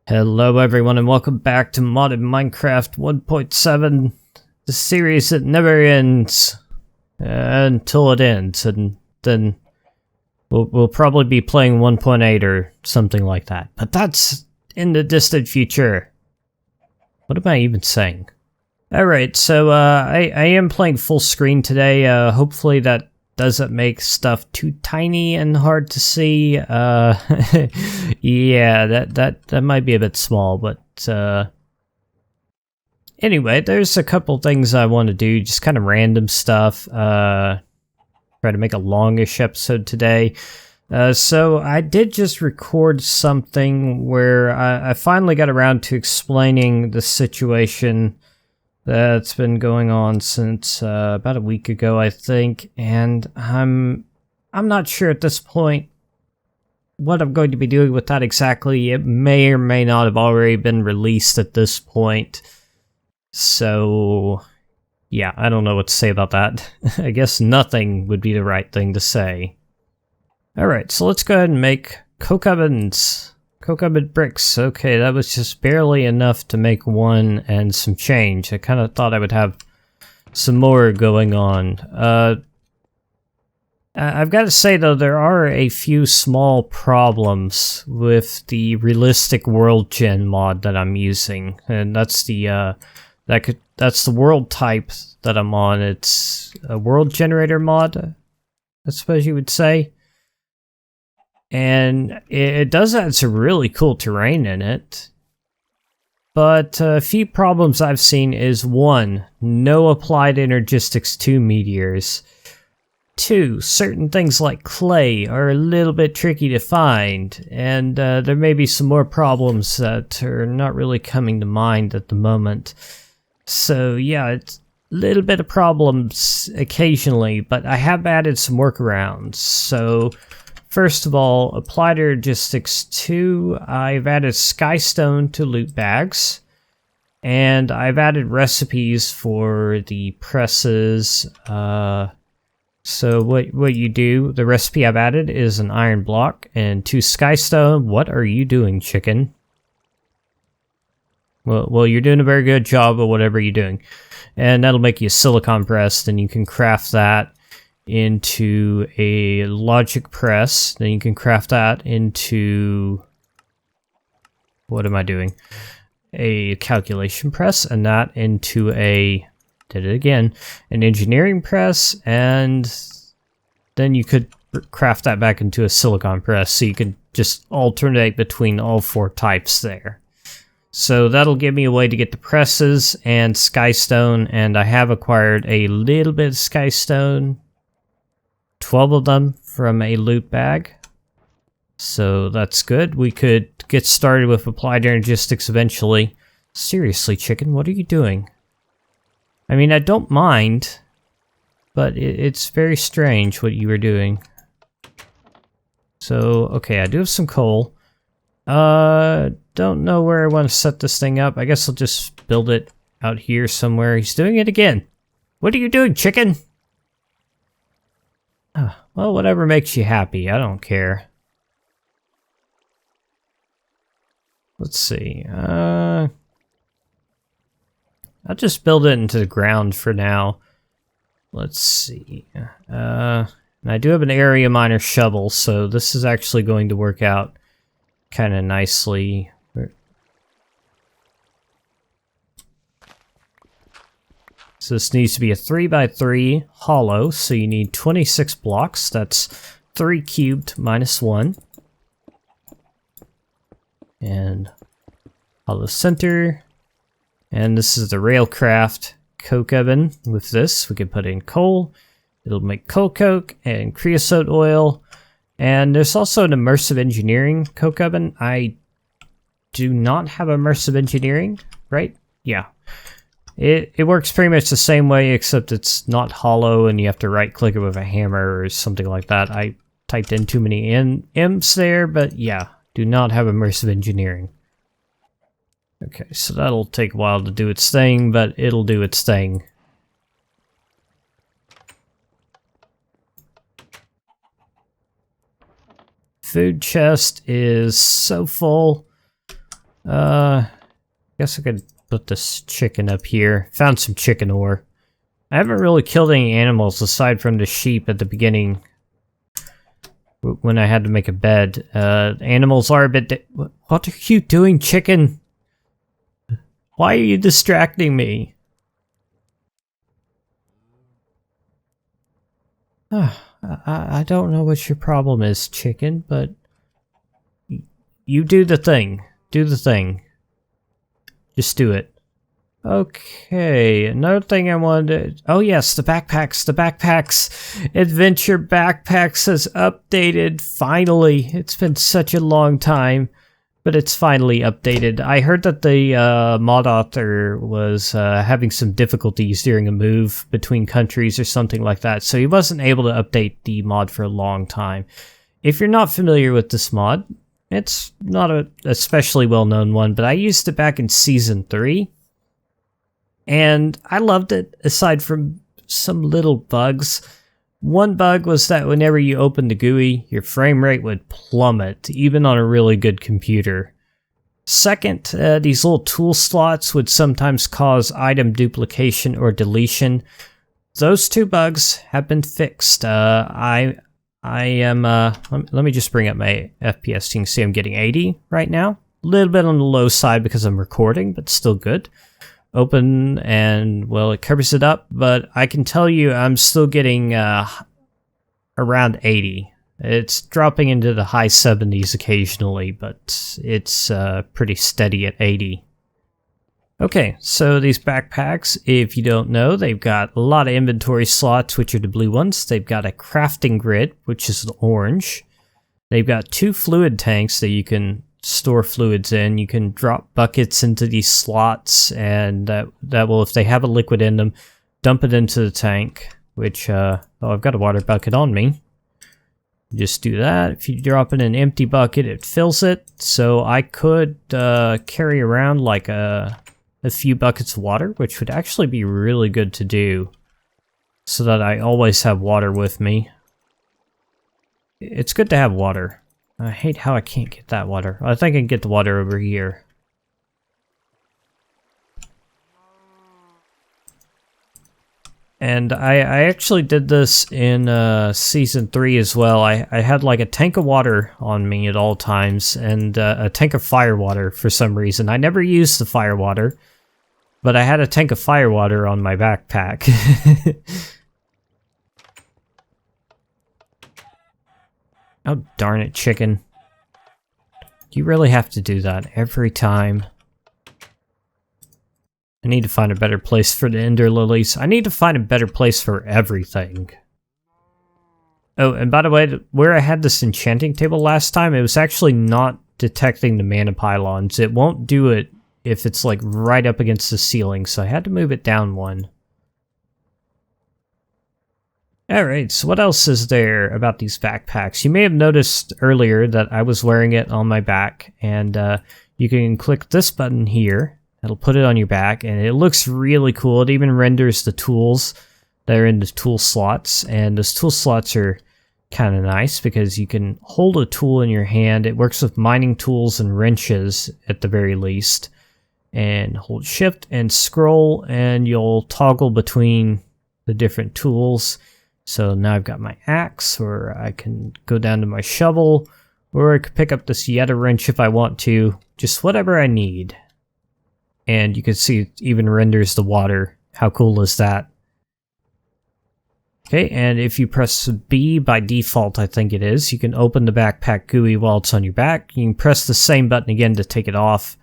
Hello everyone and welcome back to modded Minecraft 1.7, the series that never ends until it ends, and then we'll probably be playing 1.8 or something like that, but that's in the distant future. What am I even saying? Alright, so I am playing full screen today. Hopefully that doesn't make stuff too tiny and hard to see. Yeah, that might be a bit small, but anyway, there's a couple things I want to do, just kind of random stuff. Try to make a longish episode today. So I did just record something where I finally got around to explaining the situation that's been going on since about a week ago, I think, and I'm not sure at this point what I'm going to be doing with that exactly. It may or may not have already been released at this point, so yeah, I don't know what to say about that. I guess nothing would be the right thing to say. Alright, so let's go ahead and make coke ovens. Coke oven bricks. Okay, that was just barely enough to make one and some change. I kind of thought I would have some more going on. I've got to say though, there are a few small problems with the realistic world gen mod that I'm using, and that's the that's the world type that I'm on. It's a world generator mod, I suppose you would say. And it does have some really cool terrain in it. But a few problems I've seen is 1. No applied Energistics to meteors. 2. Certain things like clay are a little bit tricky to find. And there may be some more problems that are not really coming to mind at the moment. So yeah, it's a little bit of problems occasionally, but I have added some workarounds. So first of all, applied Energistics 2, I've added skystone to loot bags, and I've added recipes for the presses. So what you do, the recipe I've added is an iron block and 2 skystone. What are you doing, chicken? Well, you're doing a very good job of whatever you're doing, and that'll make you a silicon press. Then you can craft that into a logic press, then you can craft that into, what am I doing? A calculation press, and that into a, did it again, an engineering press, and then you could craft that back into a silicon press, so you could just alternate between all 4 types there. So that'll give me a way to get the presses and skystone, and I have acquired a little bit of skystone, 12 of them from a loot bag, so that's good. We could get started with applied Energistics eventually. Seriously, chicken, what are you doing? I mean, I don't mind, but it's very strange what you were doing. So, okay, I do have some coal. Don't know where I want to set this thing up. I guess I'll just build it out here somewhere. He's doing it again. What are you doing, chicken? Well, whatever makes you happy. I don't care. Let's see. I'll just build it into the ground for now. Let's see. And I do have an area miner shovel, so this is actually going to work out kind of nicely. So this needs to be a 3x3 hollow, so you need 26 blocks. That's 3 cubed minus 1. And hollow center. And this is the Railcraft coke oven. With this, we can put in coal. It'll make coal coke and creosote oil. And there's also an immersive engineering coke oven. I do not have immersive engineering, right? Yeah. It works pretty much the same way, except it's not hollow and you have to right click it with a hammer or something like that. I typed in too many M's there, but yeah, do not have immersive engineering. Okay, so that'll take a while to do its thing, but it'll do its thing. Food chest is so full. Guess I could put this chicken up here. Found some chicken ore. I haven't really killed any animals aside from the sheep at the beginning when I had to make a bed. Animals are a bit... What are you doing, chicken? Why are you distracting me? I don't know what your problem is, chicken, but... You do the thing. Do the thing. Just do it. Okay, another thing I wanted to... Oh yes, the backpacks, the backpacks. Adventure Backpacks has updated, finally. It's been such a long time, but it's finally updated. I heard that the mod author was having some difficulties during a move between countries or something like that, so he wasn't able to update the mod for a long time. If you're not familiar with this mod, it's not a especially well-known one, but I used it back in Season 3. And I loved it, aside from some little bugs. One bug was that whenever you opened the GUI, your frame rate would plummet, even on a really good computer. Second, these little tool slots would sometimes cause item duplication or deletion. Those two bugs have been fixed. I am, let me just bring up my FPS. You can see I'm getting 80 right now. A little bit on the low side because I'm recording, but still good. Open, and well, it covers it up, but I can tell you I'm still getting around 80. It's dropping into the high 70s occasionally, but it's pretty steady at 80. Okay, so these backpacks, if you don't know, they've got a lot of inventory slots, which are the blue ones. They've got a crafting grid, which is the orange. They've got 2 fluid tanks that you can store fluids in. You can drop buckets into these slots, and that will, if they have a liquid in them, dump it into the tank, which, oh, I've got a water bucket on me. Just do that. If you drop in an empty bucket, it fills it, so I could carry around like a few buckets of water, which would actually be really good to do, so that I always have water with me. It's good to have water. I hate how I can't get that water. I think I can get the water over here. And I actually did this in Season 3 as well. I had like a tank of water on me at all times, and a tank of fire water for some reason. I never used the fire water, but I had a tank of fire water on my backpack. Oh, darn it, chicken. You really have to do that every time. I need to find a better place for the ender lilies. I need to find a better place for everything. Oh, and by the way, where I had this enchanting table last time, it was actually not detecting the mana pylons. It won't do it if it's like right up against the ceiling, so I had to move it down one. Alright, so what else is there about these backpacks? You may have noticed earlier that I was wearing it on my back, and you can click this button here. It'll put it on your back, and it looks really cool. It even renders the tools that are in the tool slots, and those tool slots are kind of nice because you can hold a tool in your hand. It works with mining tools and wrenches at the very least. And hold shift and scroll, and you'll toggle between the different tools. So now I've got my axe, or I can go down to my shovel, or I could pick up this Yeta wrench if I want to. Just whatever I need. And you can see it even renders the water. How cool is that? Okay, and if you press B by default, I think it is, you can open the backpack GUI while it's on your back. You can press the same button again to take it off.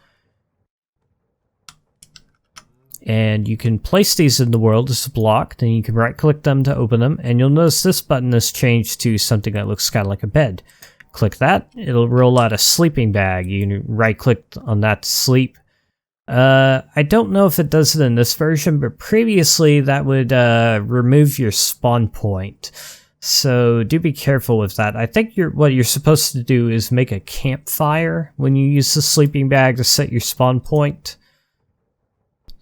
And you can place these in the world as a block, then you can right click them to open them, and you'll notice this button has changed to something that looks kind of like a bed. Click that, it'll roll out a sleeping bag. You can right click on that to sleep. I don't know if it does it in this version, but previously that would remove your spawn point. So do be careful with that. I think what you're supposed to do is make a campfire when you use the sleeping bag to set your spawn point.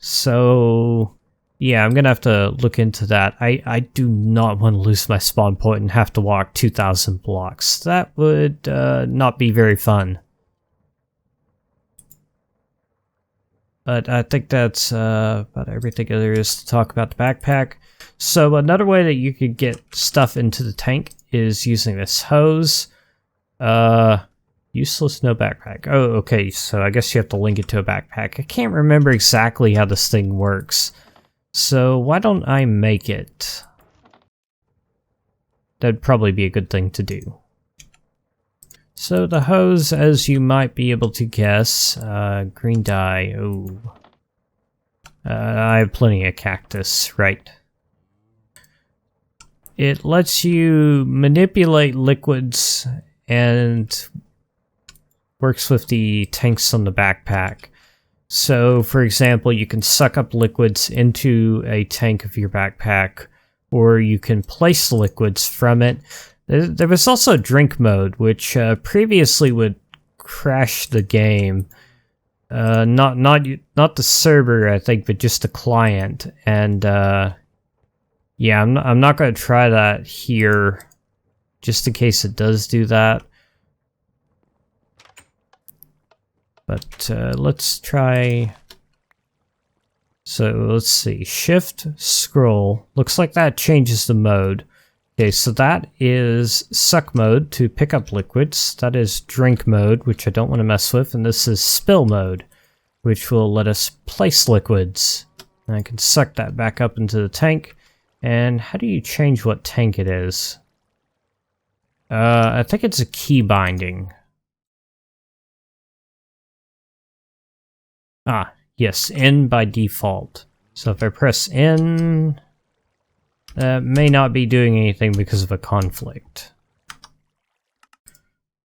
So, yeah, I'm going to have to look into that. I do not want to lose my spawn point and have to walk 2,000 blocks. That would not be very fun. But I think that's about everything there is to talk about the backpack. So another way that you could get stuff into the tank is using this hose. Useless, no backpack. Oh, okay, so I guess you have to link it to a backpack. I can't remember exactly how this thing works. So why don't I make it? That'd probably be a good thing to do. So the hose, as you might be able to guess, green dye, oh. I have plenty of cactus, right. It lets you manipulate liquids and works with the tanks on the backpack. So, for example, you can suck up liquids into a tank of your backpack, or you can place liquids from it. There was also drink mode, which previously would crash the game. Not the server, I think, but just the client. And yeah, I'm not going to try that here, just in case it does do that. But let's try. So let's see, shift, scroll. Looks like that changes the mode. Okay, so that is suck mode to pick up liquids. That is drink mode, which I don't want to mess with. And this is spill mode, which will let us place liquids. And I can suck that back up into the tank. And how do you change what tank it is? I think it's a key binding. Ah, yes, N by default. So if I press N, that may not be doing anything because of a conflict.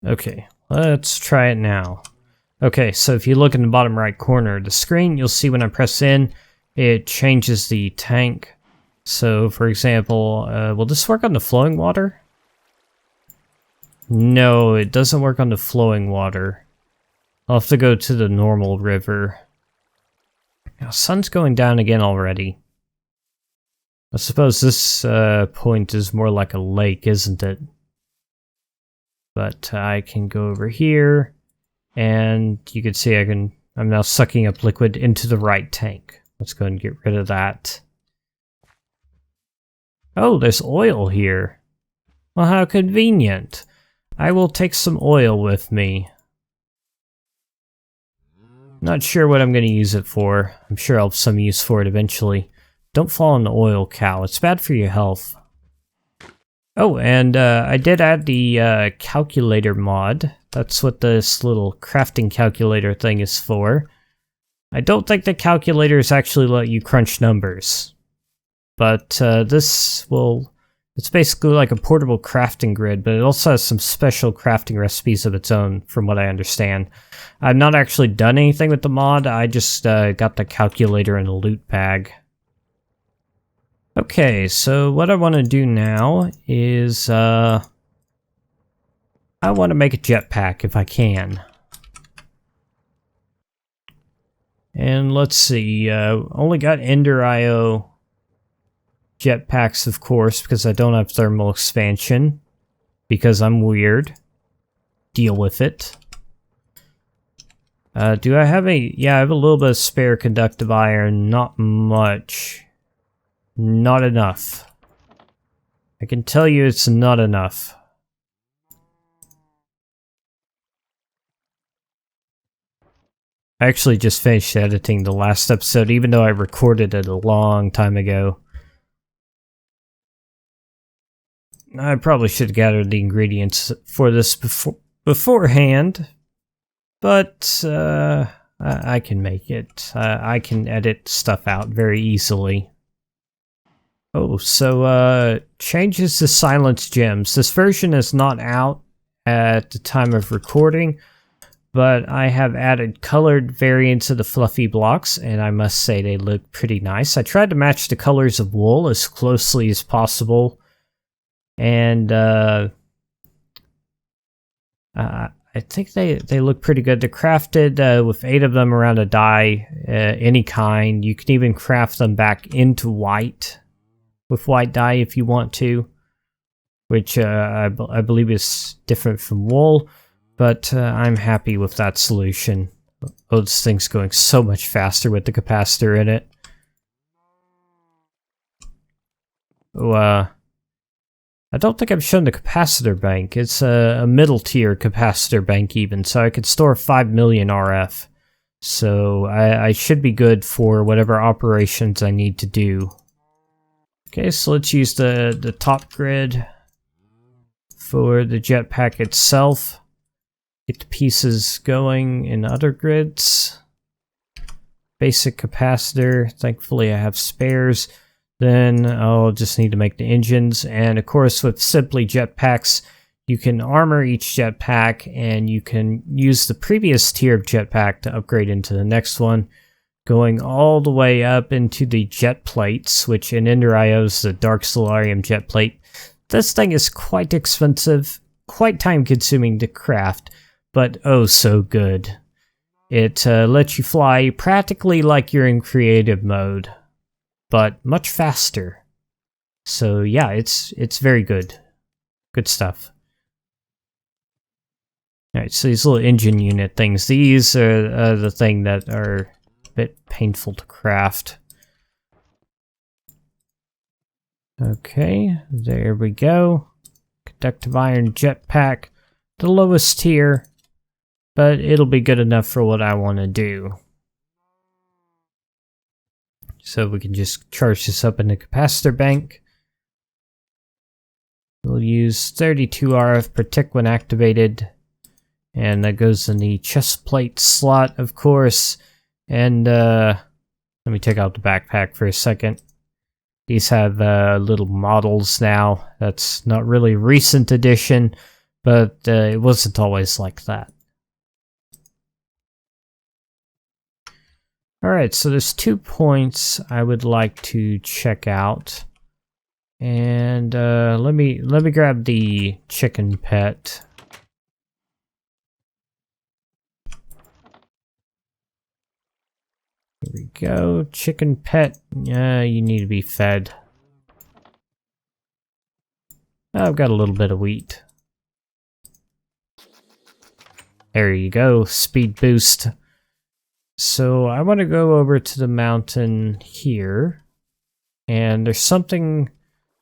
Okay, let's try it now. Okay, so if you look in the bottom right corner of the screen, you'll see when I press N, it changes the tank. So, for example, will this work on the flowing water? No, it doesn't work on the flowing water. I'll have to go to the normal river. Now, sun's going down again already. I suppose this point is more like a lake, isn't it? But I can go over here, and you can see I'm now sucking up liquid into the right tank. Let's go and get rid of that. Oh, there's oil here. Well, how convenient. I will take some oil with me. Not sure what I'm going to use it for. I'm sure I'll have some use for it eventually. Don't fall in the oil cow. It's bad for your health. Oh, and I did add the calculator mod. That's what this little crafting calculator thing is for. I don't think the calculators actually let you crunch numbers. But this will... It's basically like a portable crafting grid, but it also has some special crafting recipes of its own, from what I understand. I've not actually done anything with the mod, I just got the calculator in a loot bag. Okay, so what I want to do now is... I want to make a jetpack if I can. And let's see, only got Ender IO jetpacks, of course, because I don't have thermal expansion. Because I'm weird. Deal with it. Do I have a... Yeah, I have a little bit of spare conductive iron. Not much. Not enough. I can tell you it's not enough. I actually just finished editing the last episode, even though I recorded it a long time ago. I probably should have gathered the ingredients for this beforehand, but I can make it. I can edit stuff out very easily. Oh, so changes to silence gems. This version is not out at the time of recording, but I have added colored variants of the fluffy blocks, and I must say they look pretty nice. I tried to match the colors of wool as closely as possible. And I think they look pretty good. They're crafted with 8 of them around a dye, any kind. You can even craft them back into white with white dye if you want to, which I believe is different from wool, but I'm happy with that solution. Oh, this thing's going so much faster with the capacitor in it. Oh, I don't think I've shown the capacitor bank. It's a middle tier capacitor bank even, so I could store 5 million RF. So I should be good for whatever operations I need to do. Okay, so let's use the top grid for the jetpack itself. Get the pieces going in other grids. Basic capacitor. Thankfully I have spares. Then I'll just need to make the engines. And of course with simply jetpacks, you can armor each jetpack and you can use the previous tier of jetpack to upgrade into the next one. Going all the way up into the jet plates, which in Ender IO is the Dark Solarium jet plate. This thing is quite expensive, quite time consuming to craft, but oh so good. It lets you fly practically like you're in creative mode, but much faster. So yeah, it's very good. Good stuff. Alright, so these little engine unit things, these are the thing that are a bit painful to craft. Okay, there we go. Conductive iron jetpack, the lowest tier, but it'll be good enough for what I want to do. So we can just charge this up in the capacitor bank. We'll use 32 RF per tick when activated. And that goes in the chest plate slot, of course. And let me take out the backpack for a second. These have little models now. That's not really a recent addition, but it wasn't always like that. Alright, so there's 2 points I would like to check out. And let me grab the chicken pet. Here we go, chicken pet. You need to be fed. I've got a little bit of wheat. There you go, speed boost. So I want to go over to the mountain here. And there's something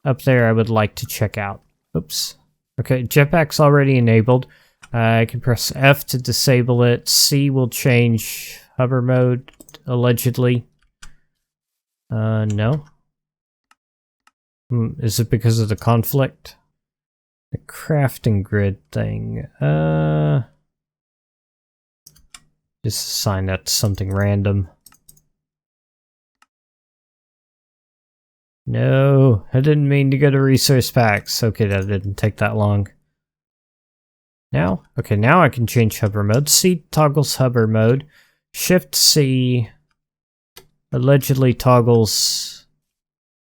up there I would like to check out. Oops. Okay, jetpack's already enabled. I can press F to disable it. C will change hover mode. Allegedly. No. Is it because of the conflict? The crafting grid thing. Just assign that to something random. No, I didn't mean to go to resource packs. Okay, that didn't take that long. Now? Okay, now I can change hover mode. C toggles hover mode. Shift C allegedly toggles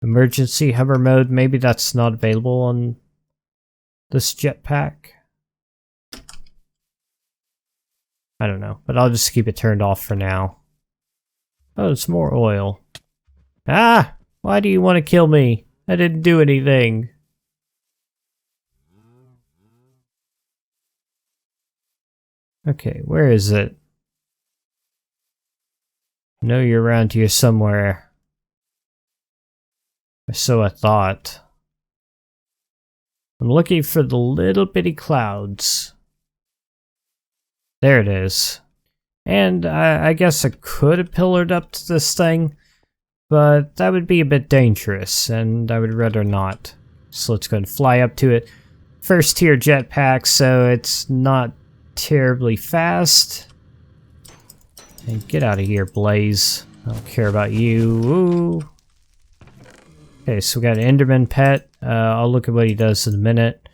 emergency hover mode. Maybe that's not available on this jetpack. I don't know, but I'll just keep it turned off for now. Oh, it's more oil. Ah! Why do you want to kill me? I didn't do anything. Okay, where is it? I know you're around here somewhere. Or so I thought. I'm looking for the little bitty clouds. There it is. And I guess I could have pillared up to this thing, but that would be a bit dangerous, and I would rather not. So let's go and fly up to it. First tier jetpack, so it's not terribly fast. And get out of here, Blaze. I don't care about you. Ooh. Okay, so we got an Enderman pet. I'll look at what he does in a minute.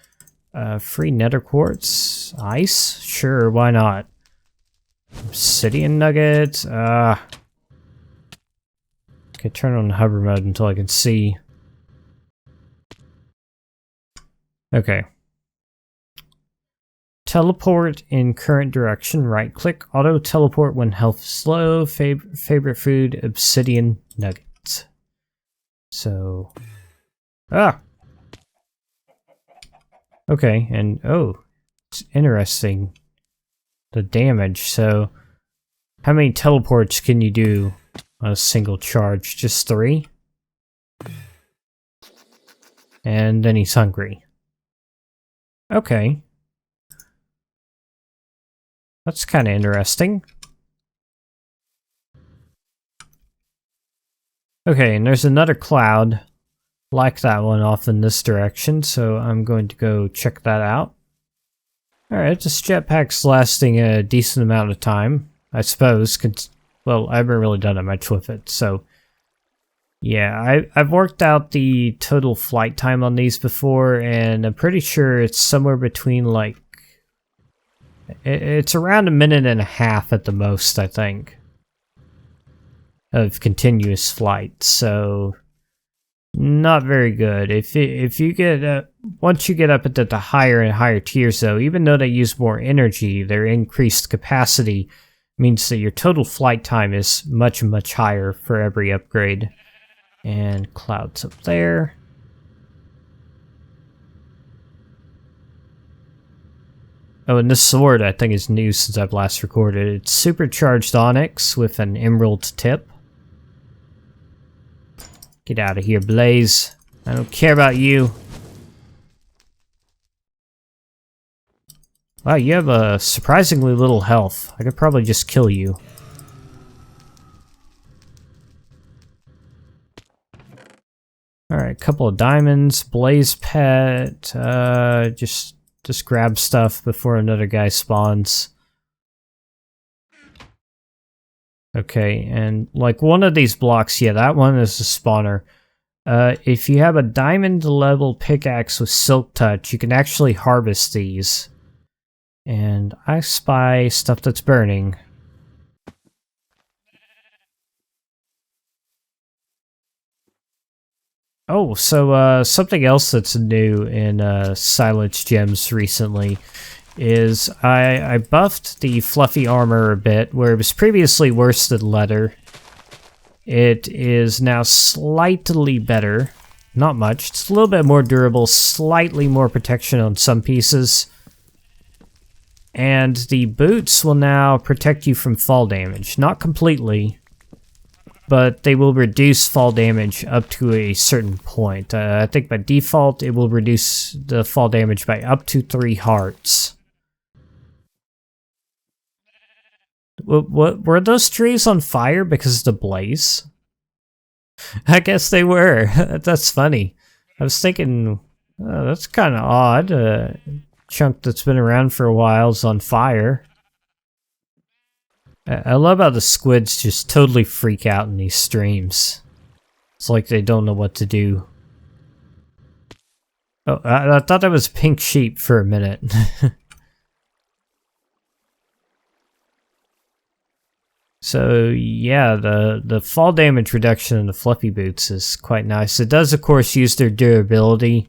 Free nether quartz. Ice? Sure, why not? Obsidian nuggets. Okay, turn on hover mode until I can see. Okay. Teleport in current direction, right click, auto teleport when health is low, favorite food, obsidian nuggets. So, okay, and oh, it's interesting, the damage. So How many teleports can you do on a single charge? Just 3? And then he's hungry. Okay. That's kind of interesting. Okay, and there's another cloud like that one off in this direction, so I'm going to go check that out. Alright, this jetpack's lasting a decent amount of time, I suppose. Well, I haven't really done it much with it, so... Yeah, I've worked out the total flight time on these before, and I'm pretty sure it's somewhere between, like... It's around 1.5 minutes at the most, I think. Of continuous flight, so... Not very good. If you get... once you get up into the higher and higher tiers, though, even though they use more energy, their increased capacity means that your total flight time is much, much higher for every upgrade. And clouds up there. Oh, and this sword I think is new since I've last recorded. It's supercharged onyx with an emerald tip. Get out of here, Blaze. I don't care about you. Wow, you have a surprisingly little health. I could probably just kill you. Alright, couple of diamonds, blaze pet, just grab stuff before another guy spawns. Okay, and like one of these blocks, yeah, that one is a spawner. If you have a diamond level pickaxe with silk touch, you can actually harvest these. And I spy stuff that's burning. Oh, so something else that's new in Silence Gems recently is I buffed the fluffy armor a bit, where it was previously worse than leather. It is now slightly better. Not much. It's a little bit more durable, slightly more protection on some pieces. And the boots will now protect you from fall damage. Not completely, but they will reduce fall damage up to a certain point. I think by default it will reduce the fall damage by up to 3 hearts. What were those trees on fire because of the blaze? I guess they were. That's funny. I was thinking, oh, that's kind of odd. A chunk that's been around for a while is on fire. I love how the squids just totally freak out in these streams. It's like they don't know what to do. Oh, I thought that was pink sheep for a minute. So yeah, the fall damage reduction in the fluffy boots is quite nice. It does of course use their durability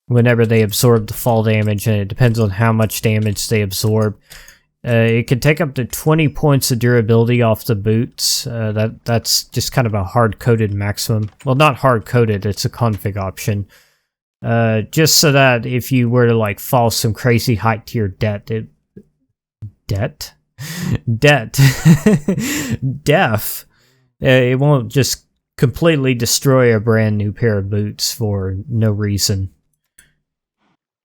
whenever they absorb the fall damage, and it depends on how much damage they absorb. It can take up to 20 points of durability off the boots. That's just kind of a hard-coded maximum. Well, not hard-coded, it's a config option. Just so that if you were to like fall some crazy height to your death, it won't just completely destroy a brand new pair of boots for no reason.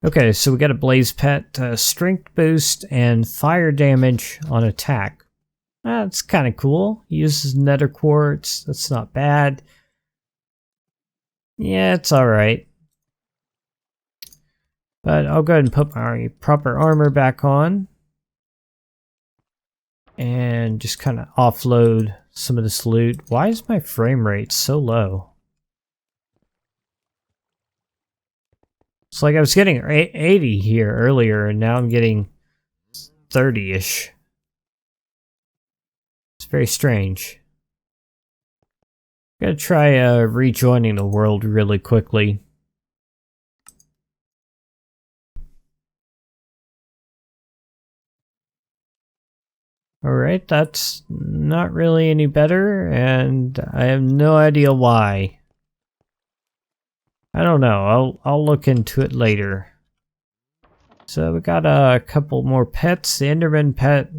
Okay, so we got a blaze pet, strength boost, and fire damage on attack. That's kind of cool. Uses nether quartz. That's not bad. Yeah, it's alright. But I'll go ahead and put my proper armor back on. And just kind of offload some of this loot. Why is my frame rate so low? It's like I was getting 80 here earlier, and now I'm getting 30-ish. It's very strange. I'm gonna try rejoining the world really quickly. Alright, that's not really any better, and I have no idea why. I don't know, I'll look into it later. So we got a couple more pets. The Enderman pet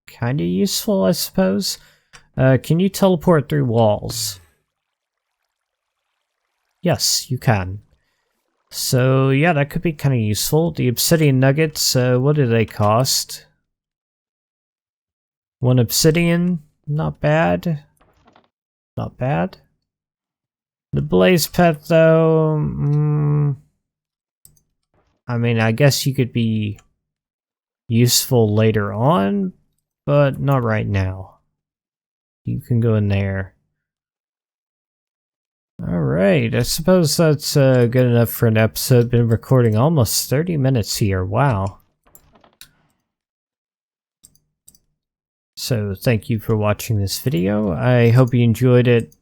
kind of useful, I suppose. Can you teleport through walls? Yes, you can. So yeah, that could be kind of useful. The obsidian nuggets, what do they cost? 1 obsidian, not bad. Not bad. The blaze pet though, I mean, I guess you could be useful later on, but not right now. You can go in there. Alright, I suppose that's good enough for an episode. Been recording almost 30 minutes here, wow. So thank you for watching this video. I hope you enjoyed it,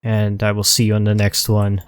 and I will see you on the next one.